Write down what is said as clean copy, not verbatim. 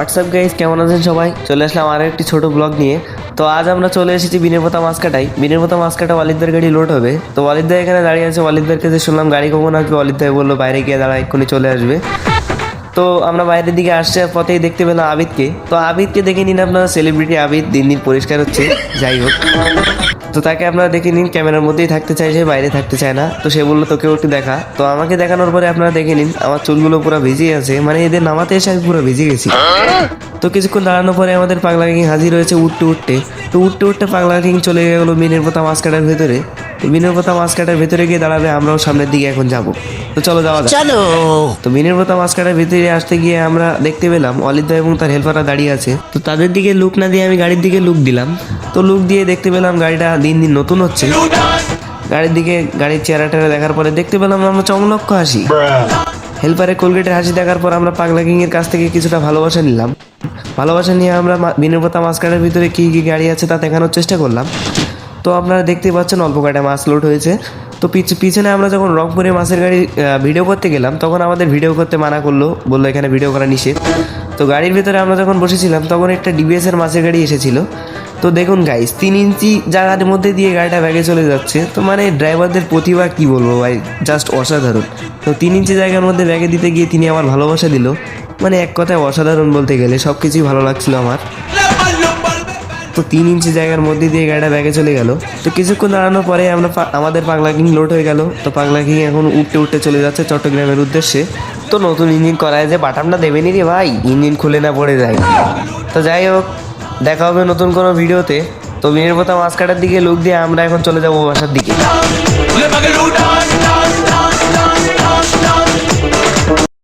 WhatsApp guys, কেমন আছেন সবাই? চলে আসলাম আরও একটি ছোট ব্লগ নিয়ে। তো আজ আমরা চলে এসেছি বিনেরপোতা মাছকাটায়। বিনেরপোতা মাছকাটা ওয়ালিদদার গাড়ি লোড হবে। তো ওয়ালিদদা এখানে দাঁড়িয়ে আছে। ওয়ালিদদার কাছে শুনলাম গাড়ি কখন আসবে। ওয়ালিদদা বললো বাইরে গিয়ে দাঁড়া, এক্ষুনি চলে আসবে। তো আমরা বাইরের দিকে আসছে পথেই দেখতে পেলাম আবিদকে। তো আবিদকে দেখে নিন আপনারা, সেলিব্রিটি আবিদ দিন দিন পরিষ্কার হচ্ছে। যাই হোক, তো তাকে আপনারা দেখে নিন, ক্যামেরার মধ্যেই থাকতে চাইছে, বাইরে থাকতে চায় না। তো সে বললো তোকেও একটু দেখা। তো আমাকে দেখানোর পরে আপনারা দেখে নিন আমার চুলগুলো পুরো ভিজে আছে, মানে এদের নামাতে এসে আমি পুরো ভিজে গেছি। তো কিছুক্ষণ দাঁড়ানোর পরে আমাদের পাগলা কিং হাজির হয়েছে উঠতে উঠতে। তো উঠতে উঠতে পাগলা কিং চলে গেল বিনেরপোতা মাছকাটার ভেতরে। তো বিনেরপোতা মাছকাটার ভেতরে গিয়ে দাঁড়াবে, আমরাও সামনের দিকে এখন যাব। তো চলো যাওয়া যাক। চলো। তো বিনেরপোতা মাছকাটার ভিতরে আসতে গিয়ে আমরা দেখতে পেলাম ওয়ালিদদা এবং তার হেল্পাররা দাঁড়িয়ে আছে। তো তাদের দিকে লুক না দিয়ে আমি গাড়ির দিকে লুক দিলাম। তো লুক দিয়ে দেখতে পেলাম গাড়িটা দিন দিন নতুন হচ্ছে। গাড়ির দিকে গাড়ির চেহারা টেরা দেখার পরে দেখতে পেলাম আমরা চমলক্ষ হাসি। হেল্পারের কোলগেটের হাসি দেখার পর আমরা পাগলা কিং এর কাছ থেকে কিছুটা ভালোবাসা নিলাম। ভালোবাসা নিয়ে আমরা বিনেরপোতা মাছকাটার ভিতরে কী কী গাড়ি আছে তা দেখানোর চেষ্টা করলাম। তো আপনারা দেখতে পাচ্ছেন অল্প কয়টা মাছ লোড হয়েছে। তো পিছনে আমরা যখন রংপুরে মাছের গাড়ি ভিডিও করতে গেলাম, তখন আমাদের ভিডিও করতে মানা করলো, বললো এখানে ভিডিও করা নিষেধ। তো গাড়ির ভিতরে আমরা যখন বসেছিলাম তখন একটা ডিবিএস এর মাছের গাড়ি এসেছিল। তো দেখুন গাইস, 3 ইঞ্চি জায়গার মধ্যে দিয়ে গাড়িটা ব্যাগে চলে যাচ্ছে। তো মানে ড্রাইভারদের প্রতিভা কি বলবো ভাই, জাস্ট অসাধারণ। তো 3 ইঞ্চি জায়গার মধ্যে ব্যাগে দিতে গিয়ে তিনি আমার ভালোবাসা দিল, মানে এক কথায় অসাধারণ বলতে গেলে, সব কিছুই ভালো লাগছিল আমার। তো 3 ইঞ্চি জায়গার মধ্যে দিয়ে গাড়িটা ব্যাগে চলে গেল। তো কিছুক্ষণ দাঁড়ানোর পরে আমরা আমাদের পাগলা কিং লোড হয়ে গেল। তো পাগলা কিং এখন উঠতে উঠতে চলে যাচ্ছে চট্টগ্রামের উদ্দেশ্যে। তো নতুন ইঞ্জিন করায় যে বাটামটা দেবেনি রে ভাই, ইঞ্জিন খুলে না পড়ে যায়। তো যাই হোক, দেখা হবে নতুন কোনো ভিডিওতে। তো বিনেরপোতা মাছকাটার দিকে লুক দিয়ে আমরা এখন চলে যাবো বাসার দিকে।